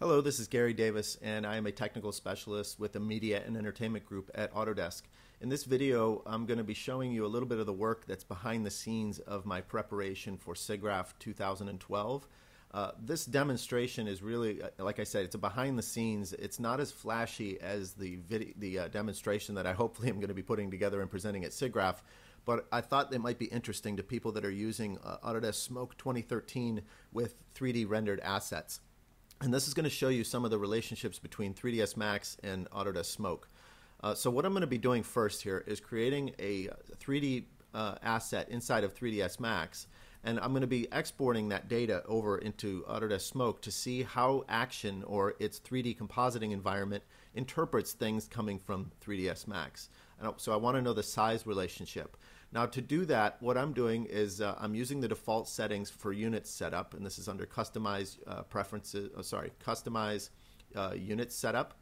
Hello, this is Gary Davis, and I am a technical specialist with the Media and Entertainment Group at Autodesk. In this video, I'm going to be showing you a little bit of the work that's behind the scenes of my preparation for SigGraph 2012. This demonstration is really, like I said, it's a behind the scenes. It's not as flashy as the demonstration that I hopefully am going to be putting together and presenting at SigGraph, but I thought it might be interesting to people that are using Autodesk Smoke 2013 with 3D rendered assets. And this is going to show you some of the relationships between 3ds Max and Autodesk Smoke. So what I'm going to be doing first here is creating a 3D asset inside of 3ds Max, and I'm going to be exporting that data over into Autodesk Smoke to see how Action, or its 3D compositing environment, interprets things coming from 3ds Max. So I want to know the size relationship. Now, to do that, what I'm doing is I'm using the default settings for units setup, and this is under customize customize unit setup.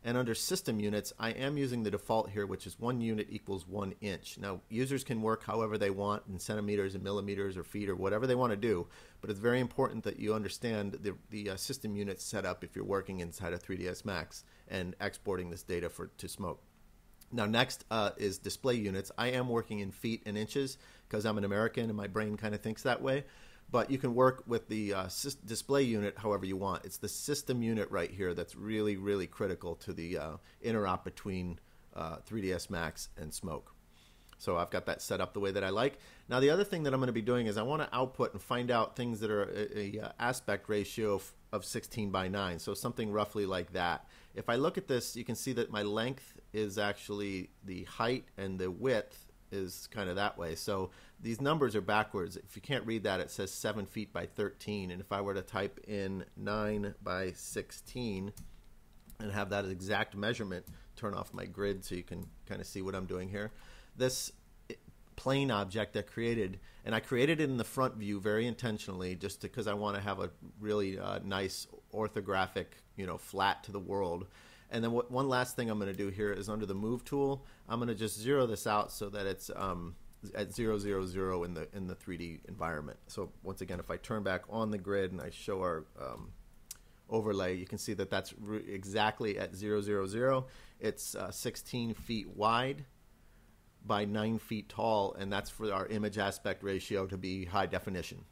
And under system units, I am using the default here, which is 1 unit equals 1 inch. Now, users can work however they want in centimeters and millimeters or feet or whatever they want to do, but it's very important that you understand the system unit setup if you're working inside of 3ds Max and exporting this data to Smoke. Now next is display units. I am working in feet and inches because I'm an American and my brain kind of thinks that way. But you can work with the display unit however you want. It's the system unit right here that's really, really critical to the interop between 3ds Max and Smoke. So I've got that set up the way that I like. Now the other thing that I'm going to be doing is I want to output and find out things that are a aspect ratio of 16 by 9. So something roughly like that. If I look at this, you can see that my length is actually the height and the width is kind of that way. So these numbers are backwards. If you can't read that, it says 7 feet by 13. And if I were to type in 9 by 16 and have that exact measurement, turn off my grid so you can kind of see what I'm doing here. This plane object I created, and I created it in the front view very intentionally just because I want to have a really nice orthographic, flat to the world. And then one last thing I'm going to do here is under the move tool, I'm going to just zero this out so that it's at 0, 0, 0 in the 3D environment. So once again, if I turn back on the grid and I show our overlay, you can see that that's exactly at 0, 0, 0. It's 16 feet wide by 9 feet tall, and that's for our image aspect ratio to be high definition.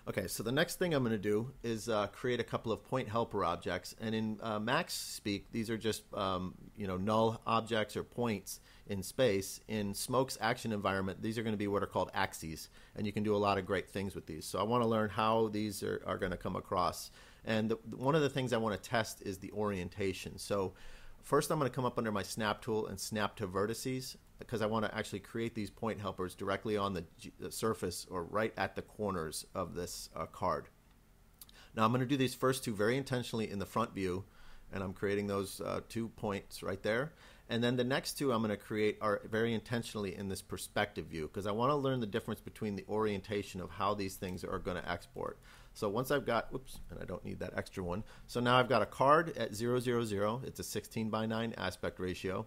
Okay, so the next thing I'm going to do is create a couple of point helper objects, and in Max speak, these are just null objects or points in space. In Smoke's action environment, these are going to be what are called axes, and you can do a lot of great things with these. So I want to learn how these are going to come across, and one of the things I want to test is the orientation. So first I'm going to come up under my snap tool and snap to vertices, because I want to actually create these point helpers directly on the surface or right at the corners of this card. Now I'm going to do these first two very intentionally in the front view, and I'm creating those 2 points right there. And then the next two I'm going to create are very intentionally in this perspective view, because I want to learn the difference between the orientation of how these things are going to export. So once I've got, oops, and I don't need that extra one. So now I've got a card at 0, 0, 0. It's a 16 by 9 aspect ratio.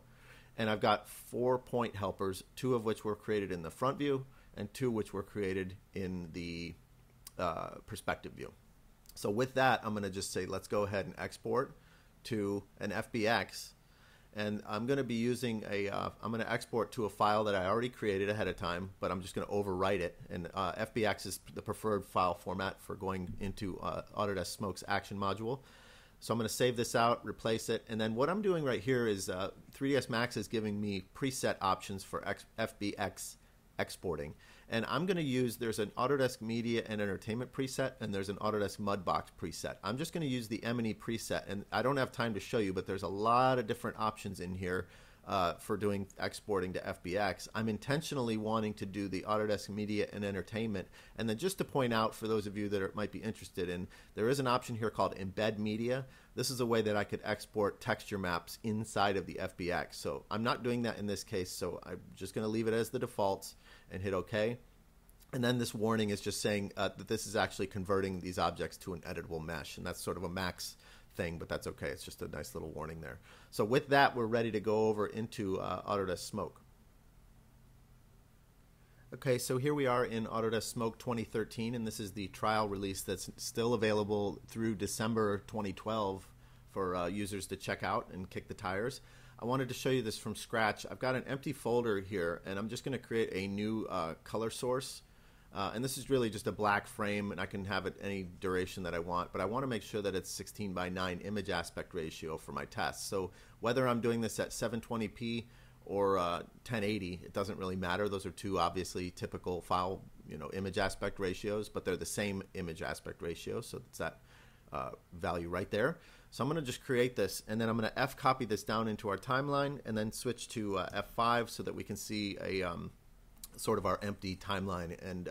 And I've got 4 point helpers, 2 of which were created in the front view and 2 which were created in the perspective view. So with that, I'm going to just say, let's go ahead and export to an FBX. And I'm going to be using I'm going to export to a file that I already created ahead of time, but I'm just going to overwrite it. And FBX is the preferred file format for going into Autodesk Smoke's action module. So I'm going to save this out, replace it, and then what I'm doing right here is 3ds Max is giving me preset options for FBX exporting. And I'm going to use, there's an Autodesk Media and Entertainment preset, and there's an Autodesk Mudbox preset. I'm just going to use the M&E preset, and I don't have time to show you, but there's a lot of different options in here for doing exporting to FBX. I'm intentionally wanting to do the Autodesk Media and Entertainment. And then just to point out for those of you that might be interested in, there is an option here called Embed Media. This is a way that I could export texture maps inside of the FBX. So I'm not doing that in this case, so I'm just going to leave it as the defaults and hit OK. And then this warning is just saying that this is actually converting these objects to an editable mesh, and that's sort of a Max thing, but that's okay. It's just a nice little warning there. So with that, we're ready to go over into Autodesk Smoke. Okay, so here we are in Autodesk Smoke 2013, and this is the trial release that's still available through December 2012 for users to check out and kick the tires. I wanted to show you this from scratch. I've got an empty folder here, and I'm just going to create a new color source. And this is really just a black frame, and I can have it any duration that I want, but I want to make sure that it's 16:9 image aspect ratio for my tests. So whether I'm doing this at 720p or 1080, it doesn't really matter. Those are two obviously typical file, image aspect ratios, but they're the same image aspect ratio, so it's that value right there. So I'm going to just create this, and then I'm going to F copy this down into our timeline, and then switch to F5 so that we can see a sort of our empty timeline. And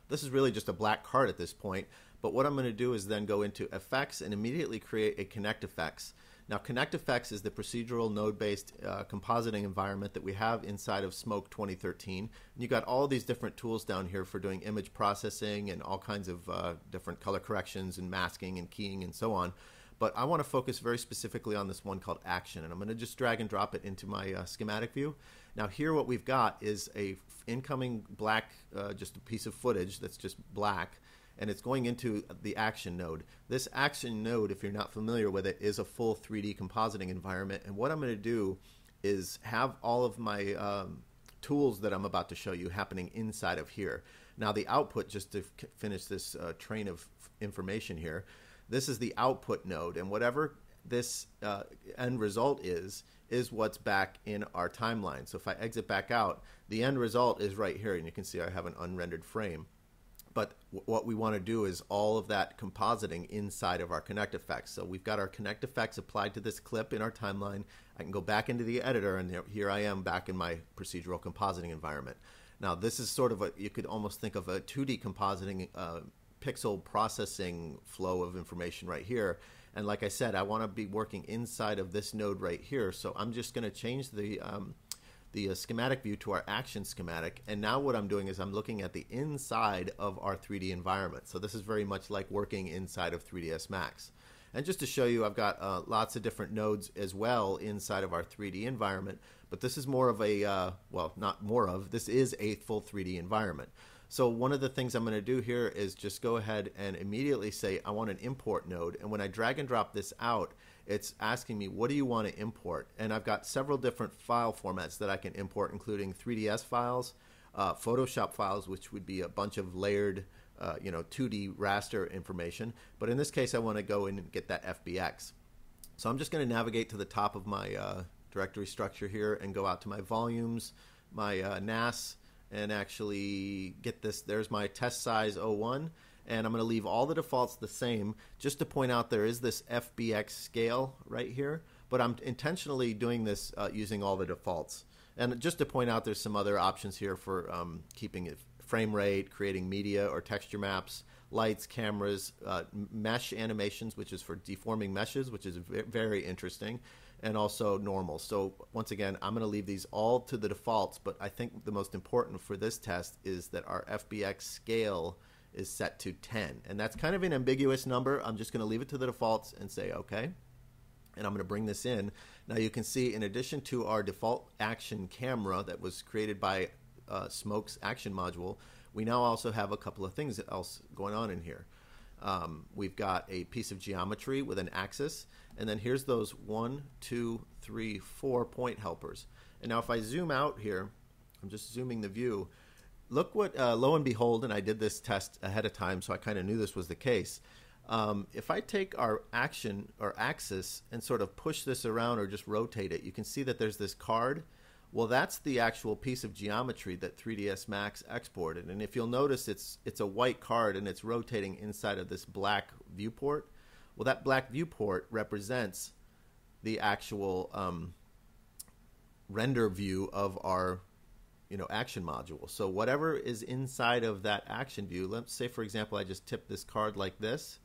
this is really just a black card at this point, but what I'm going to do is then go into Effects and immediately create a Connect Effects. Now, Connect Effects is the procedural node-based compositing environment that we have inside of Smoke 2013. And you got all these different tools down here for doing image processing and all kinds of different color corrections and masking and keying and so on. But I want to focus very specifically on this one called Action, and I'm going to just drag and drop it into my schematic view. Now here what we've got is a incoming black, just a piece of footage that's just black, and it's going into the Action node. This Action node, if you're not familiar with it, is a full 3D compositing environment, and what I'm going to do is have all of my tools that I'm about to show you happening inside of here. Now the output, just to finish this train of information here, this is the output node, and whatever this end result is what's back in our timeline. So if I exit back out, the end result is right here, and you can see I have an unrendered frame. But what we want to do is all of that compositing inside of our Connect Effects. So we've got our Connect Effects applied to this clip in our timeline. I can go back into the editor, and here I am back in my procedural compositing environment. Now this is sort of you could almost think of a 2D compositing pixel processing flow of information right here. And like I said, I want to be working inside of this node right here. So I'm just going to change the schematic view to our Action schematic. And now what I'm doing is I'm looking at the inside of our 3D environment. So this is very much like working inside of 3ds Max. And just to show you, I've got lots of different nodes as well inside of our 3D environment. But this is more of a, well, not more of, this is a full 3D environment. So one of the things I'm going to do here is just go ahead and immediately say I want an import node, and when I drag and drop this out, it's asking me what do you want to import, and I've got several different file formats that I can import, including 3ds files, Photoshop files, which would be a bunch of layered 2D raster information, but in this case I want to go in and get that FBX. So I'm just going to navigate to the top of my directory structure here and go out to my volumes, my NAS, and actually get this. There's my test size 01, and I'm going to leave all the defaults the same just to point out there is this FBX scale right here, but I'm intentionally doing this using all the defaults. And just to point out there's some other options here for keeping it frame rate, creating media or texture maps, lights, cameras, mesh animations, which is for deforming meshes, which is very interesting, and also normal. So once again, I'm going to leave these all to the defaults, but I think the most important for this test is that our FBX scale is set to 10. And that's kind of an ambiguous number. I'm just going to leave it to the defaults and say OK. And I'm going to bring this in. Now you can see in addition to our default action camera that was created by Smoke's action module, we now also have a couple of things else going on in here. We've got a piece of geometry with an axis, and then here's those 1, 2, 3, 4 point helpers. And now if I zoom out here, I'm just zooming the view, look what, lo and behold, and I did this test ahead of time, so I kind of knew this was the case. If I take our action or axis and sort of push this around or just rotate it, you can see that there's this card. Well, that's the actual piece of geometry that 3ds Max exported. And if you'll notice, it's a white card and it's rotating inside of this black viewport. Well, that black viewport represents the actual render view of our action module. So whatever is inside of that action view, let's say, for example, I just tip this card like this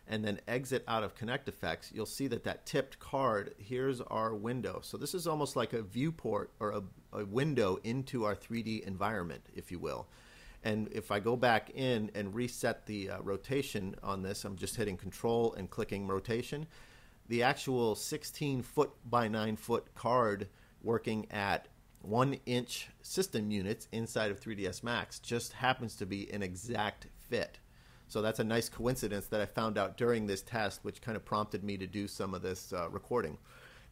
and then exit out of Connect Effects, you'll see that that tipped card, here's our window. So this is almost like a viewport or a window into our 3D environment, if you will. And if I go back in and reset the rotation on this, I'm just hitting Control and clicking rotation. The actual 16 foot by 9 foot card working at 1-inch system units inside of 3ds Max just happens to be an exact fit. So that's a nice coincidence that I found out during this test, which kind of prompted me to do some of this recording.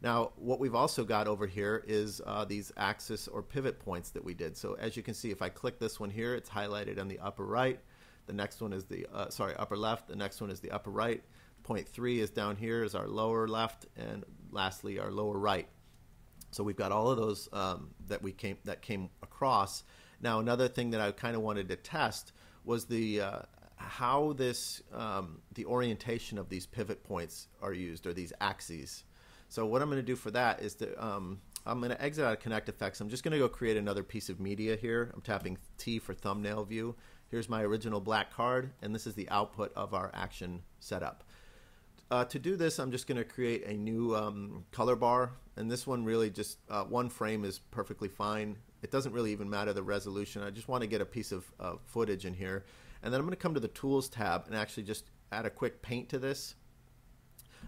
Now, what we've also got over here is these axis or pivot points that we did. So as you can see, if I click this one here, it's highlighted on the upper right. The next one is the, upper left. The next one is the upper right. Point 3 is down here is our lower left, and lastly our lower right. So we've got all of those that came across. Now, another thing that I kind of wanted to test was the how this the orientation of these pivot points are used, or these axes. So what I'm going to do for that is to I'm going to exit out of Connect Effects. I'm just going to go create another piece of media here. I'm tapping T for thumbnail view. Here's my original black card, and this is the output of our action setup. To do this, I'm just going to create a new color bar, and this one really just one frame is perfectly fine. It doesn't really even matter the resolution. I just want to get a piece of footage in here, and then I'm going to come to the Tools tab and actually just add a quick paint to this.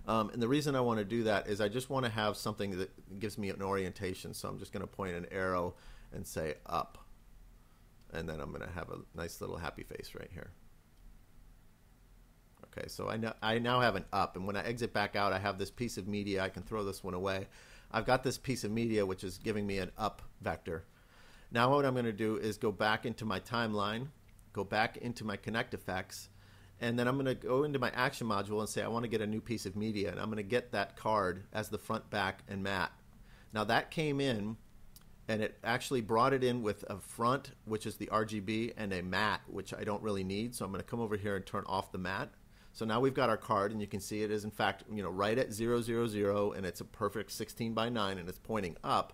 And the reason I want to do that is I just want to have something that gives me an orientation. So I'm just going to point an arrow and say up, and then I'm going to have a nice little happy face right here. Okay, so I now have an up, and when I exit back out, I have this piece of media. I can throw this one away. I've got this piece of media which is giving me an up vector. Now what I'm going to do is go back into my timeline, go back into my Connect Effects, and then I'm going to go into my action module and say I want to get a new piece of media, and I'm going to get that card as the front, back, and matte. Now that came in, and it actually brought it in with a front, which is the RGB, and a matte, which I don't really need. So I'm going to come over here and turn off the matte. So now we've got our card, and you can see it is in fact, right at 0, 0, 0, and it's a perfect 16 by 9, and it's pointing up,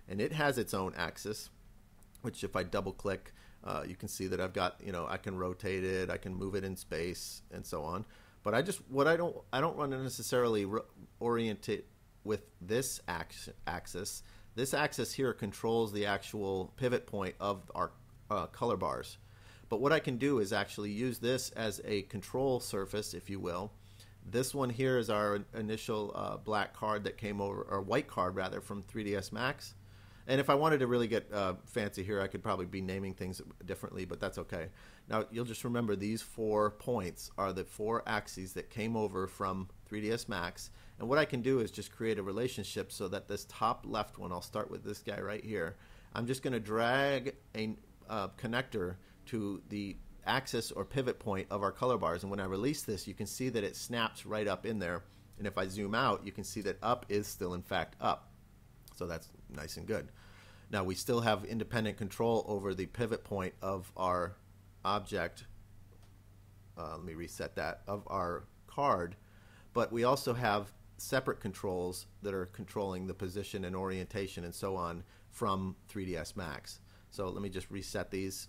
and it has its own axis, which if I double click, you can see that I've got, I can rotate it, I can move it in space, and so on. But I don't want to necessarily orient it with this axis. This axis here controls the actual pivot point of our color bars. But what I can do is actually use this as a control surface, if you will. This one here is our initial black card that came over, or white card rather, from 3ds Max. And if I wanted to really get fancy here, I could probably be naming things differently, but that's okay. Now, you'll just remember these 4 points are the 4 axes that came over from 3ds Max. And what I can do is just create a relationship so that this top left one, I'll start with this guy right here. I'm just going to drag a connector to the axis or pivot point of our color bars. And when I release this, you can see that it snaps right up in there. And if I zoom out, you can see that up is still in fact up. So that's nice and good. Now we still have independent control over the pivot point of our object. Let me reset that, of our card. But we also have separate controls that are controlling the position and orientation and so on from 3ds Max. So let me just reset these,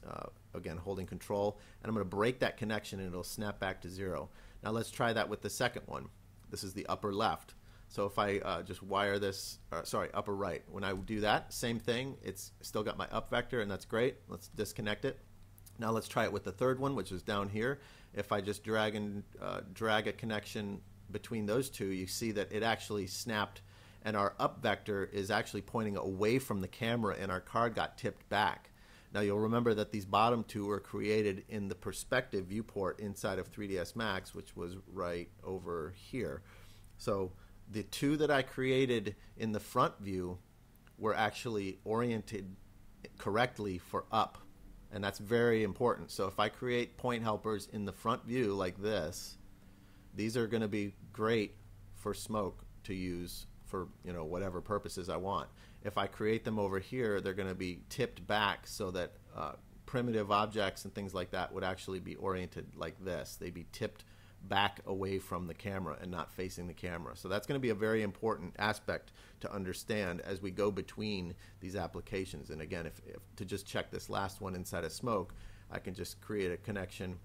again holding control, and I'm going to break that connection and it'll snap back to 0. Now let's try that with the second one. This is the upper left. So if I just wire this, upper right, when I do that, same thing, it's still got my up vector, and that's great. Let's disconnect it. Now let's try it with the third one, which is down here. If I just drag a connection between those two, you see that it actually snapped, and our up vector is actually pointing away from the camera, and our card got tipped back. Now you'll remember that these bottom two were created in the perspective viewport inside of 3ds Max, which was right over here. So the two that I created in the front view were actually oriented correctly for up, and that's very important. So if I create point helpers in the front view like this, these are going to be great for smoke to use for whatever purposes I want. If I create them over here, they're going to be tipped back so that primitive objects and things like that would actually be oriented like this. They'd be tipped back away from the camera and not facing the camera. So that's going to be a very important aspect to understand as we go between these applications. And again, if to just check this last one inside of smoke, I can just create a connection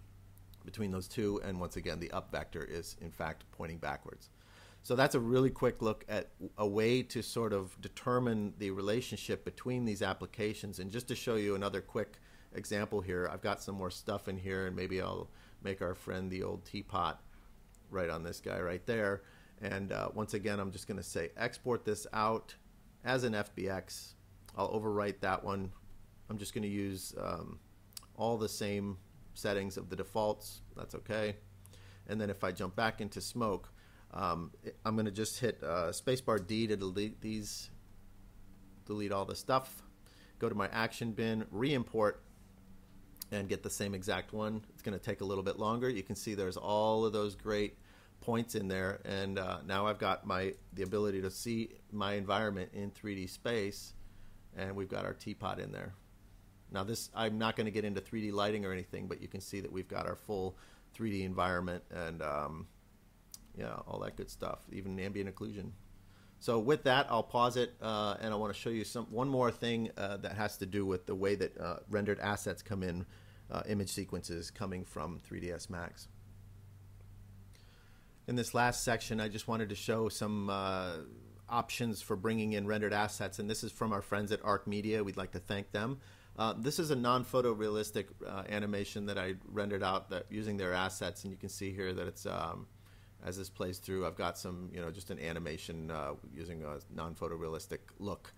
between those two, and once again the up vector is in fact pointing backwards. So that's a really quick look at a way to sort of determine the relationship between these applications. And just to show you another quick example here, I've got some more stuff in here, and maybe I'll make our friend the old teapot right on this guy right there. And once again, I'm just going to say export this out as an FBX. I'll overwrite that one. I'm just going to use all the same settings of the defaults. That's okay. And then if I jump back into smoke, I'm going to just hit spacebar D to delete these, delete all the stuff, go to my action bin, re-import, and get the same exact one. It's going to take a little bit longer. You can see there's all of those great points in there, and now I've got the ability to see my environment in 3D space, and we've got our teapot in there. Now this, I'm not going to get into 3D lighting or anything, but you can see that we've got our full 3D environment and yeah, all that good stuff, even ambient occlusion. So with that, I'll pause it, and I want to show you one more thing that has to do with the way that rendered assets come in, image sequences coming from 3ds Max. In this last section, I just wanted to show some options for bringing in rendered assets, and this is from our friends at Arc Media. We'd like to thank them. This is a non-photorealistic animation that I rendered out using their assets, and you can see here that it's as this plays through, I've got some, just an animation using a non-photorealistic look.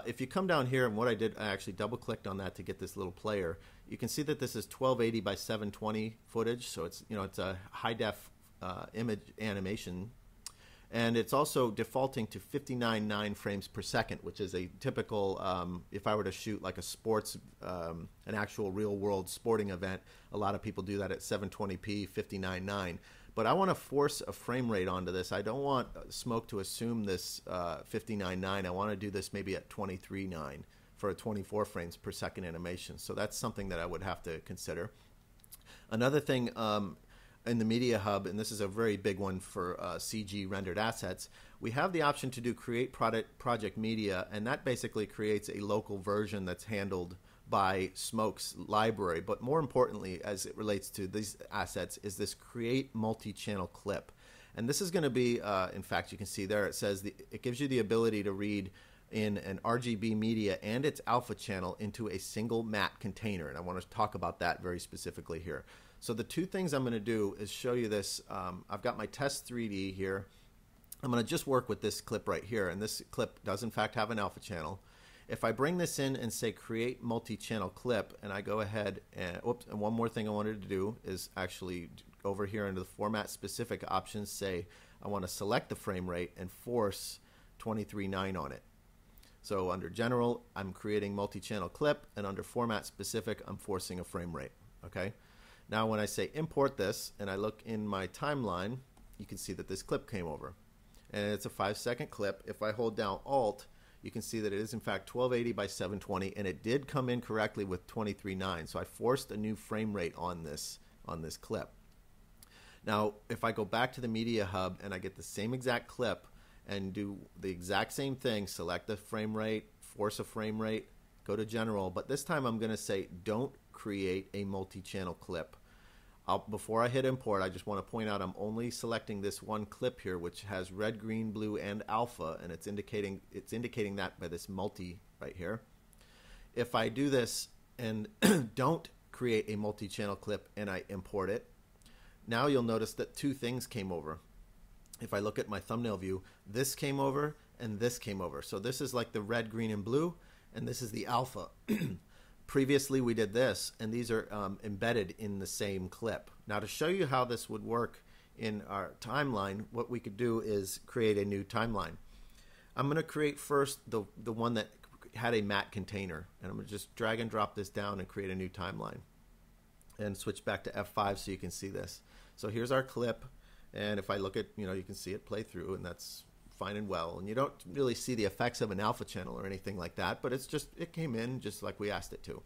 If you come down here, and what I did, I actually double-clicked on that to get this little player. You can see that this is 1280 by 720 footage, so it's it's a high-def image animation, and it's also defaulting to 59.9 frames per second, which is a typical, if I were to shoot like a sports, an actual real-world sporting event, a lot of people do that at 720p, 59.9. But I want to force a frame rate onto this. I don't want Smoke to assume this 59.9. I want to do this maybe at 23.9 for a 24 frames per second animation. So that's something that I would have to consider. Another thing in the MediaHub, and this is a very big one for CG rendered assets, we have the option to do create project media, and that basically creates a local version that's handled by Smoke's library. But more importantly, as it relates to these assets, is this create multi-channel clip. And this is going to be, in fact, you can see there, it says it gives you the ability to read in an RGB media and its alpha channel into a single matte container. And I want to talk about that very specifically here. So the two things I'm going to do is show you this. I've got my test 3D here. I'm going to just work with this clip right here. And this clip does, in fact, have an alpha channel. If I bring this in and say create multi-channel clip, and I go ahead and, and one more thing I wanted to do is actually over here under the format specific options, say I want to select the frame rate and force 23.9 on it. So under general, I'm creating multi-channel clip, and under format specific, I'm forcing a frame rate. Okay. Now when I say import this and I look in my timeline, you can see that this clip came over, and it's a 5-second clip. If I hold down Alt, you can see that it is in fact 1280 by 720, and it did come in correctly with 23.9. So I forced a new frame rate on this clip. Now if I go back to the MediaHub and I get the same exact clip and do the exact same thing, select the frame rate, force a frame rate, go to general, but this time I'm going to say don't create a multi-channel clip. Before I hit import, I just want to point out I'm only selecting this one clip here, which has red, green, blue, and alpha, and it's indicating that by this multi right here. If I do this and don't create a multi-channel clip and I import it, now you'll notice that two things came over. If I look at my thumbnail view, this came over and this came over. So this is like the red, green, and blue, and this is the alpha. Previously we did this, and these are embedded in the same clip. Now to show you how this would work in our timeline, what we could do is create a new timeline. I'm going to create first the one that had a matte container, and I'm going to just drag and drop this down and create a new timeline. And switch back to F5 so you can see this. So here's our clip, and if I look at, you can see it play through, and that's fine and well, and you don't really see the effects of an alpha channel or anything like that, but it came in just like we asked it to.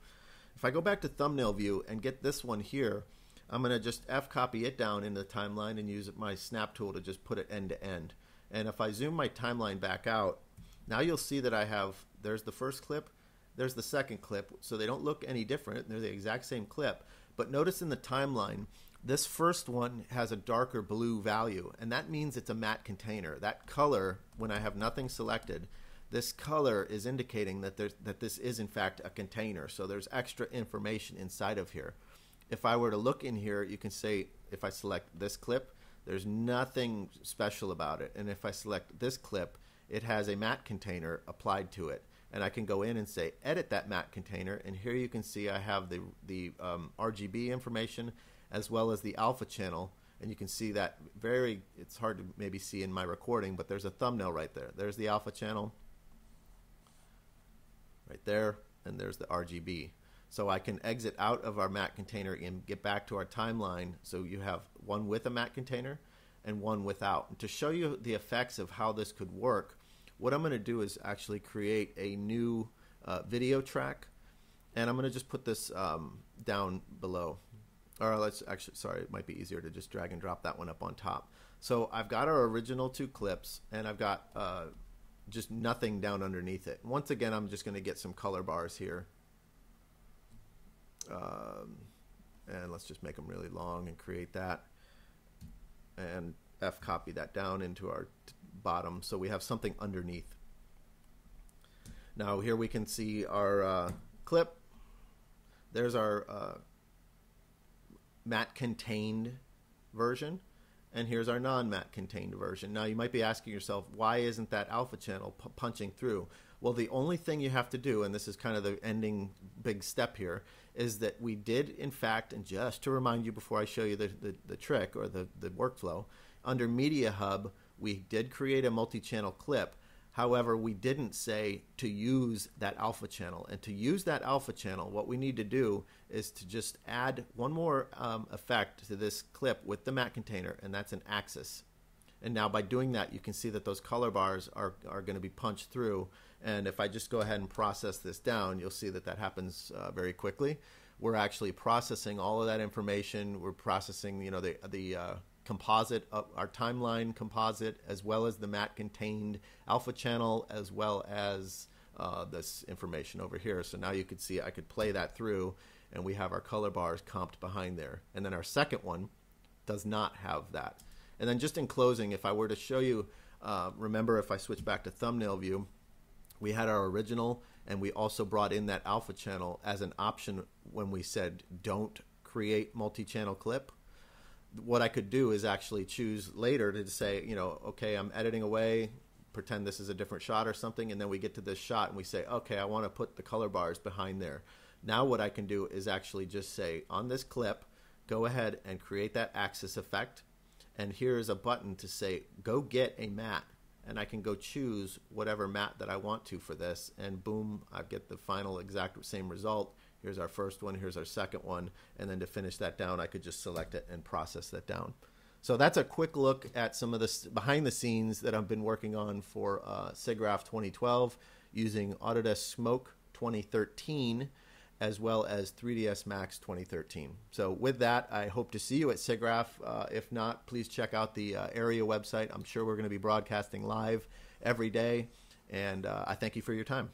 If I go back to thumbnail view and get this one here, I'm going to just F copy it down in the timeline and use my snap tool to just put it end to end. And if I zoom my timeline back out, now you'll see that there's the first clip, there's the second clip, so they don't look any different, they're the exact same clip. But notice in the timeline, this first one has a darker blue value, and that means it's a matte container. That color, when I have nothing selected, this color is indicating that this is in fact a container. So there's extra information inside of here. If I were to look in here, you can say, if I select this clip, there's nothing special about it. And if I select this clip, it has a matte container applied to it. and I can go in and say edit that matte container, and here you can see I have the RGB information as well as the alpha channel, and you can see that it's hard to maybe see in my recording, but there's a thumbnail right there. There's the alpha channel right there, and there's the RGB. So I can exit out of our matte container and get back to our timeline. So you have one with a matte container and one without. And to show you the effects of how this could work, what I'm going to do is actually create a new video track, and I'm going to just put this down below. Or let's actually, sorry, it might be easier to just drag and drop that one up on top. So I've got our original 2 clips, and I've got just nothing down underneath it. Once again, I'm just going to get some color bars here. And let's just make them really long and create that, and copy that down into our bottom so we have something underneath. Now here we can see our clip. There's our matte contained version, and here's our non-matte contained version. Now you might be asking yourself, why isn't that alpha channel punching through? Well, the only thing you have to do, and this is kind of the ending big step here, is that we did, in fact, and just to remind you before I show you the trick or the workflow, under MediaHub, we did create a multi-channel clip. However, we didn't say to use that alpha channel. And to use that alpha channel, what we need to do is to just add one more effect to this clip with the matte container, and that's an axis. And now by doing that, you can see that those color bars are going to be punched through. And if I just go ahead and process this down, you'll see that that happens very quickly. We're actually processing all of that information. We're processing, you know, the composite, our timeline composite, as well as the matte contained alpha channel, as well as this information over here. So now you could see I could play that through, and we have our color bars comped behind there. And then our second one does not have that. And then just in closing, if I were to show you, remember if I switch back to thumbnail view, we had our original, and we also brought in that alpha channel as an option when we said don't create multi-channel clip. What I could do is actually choose later to say, you know, okay, I'm editing away, pretend this is a different shot or something, and then we get to this shot and we say, okay, I want to put the color bars behind there. Now what I can do is actually just say on this clip, go ahead and create that axis effect, and here is a button to say go get a matte, and I can go choose whatever matte that I want to for this, and boom, I get the final exact same result. Here's our first one, here's our second one, and then to finish that down, I could just select it and process that down. So that's a quick look at some of the behind the scenes that I've been working on for SigGraph 2012 using Autodesk Smoke 2013 as well as 3ds Max 2013. So with that, I hope to see you at SigGraph. If not, please check out the area website. I'm sure we're going to be broadcasting live every day, and I thank you for your time.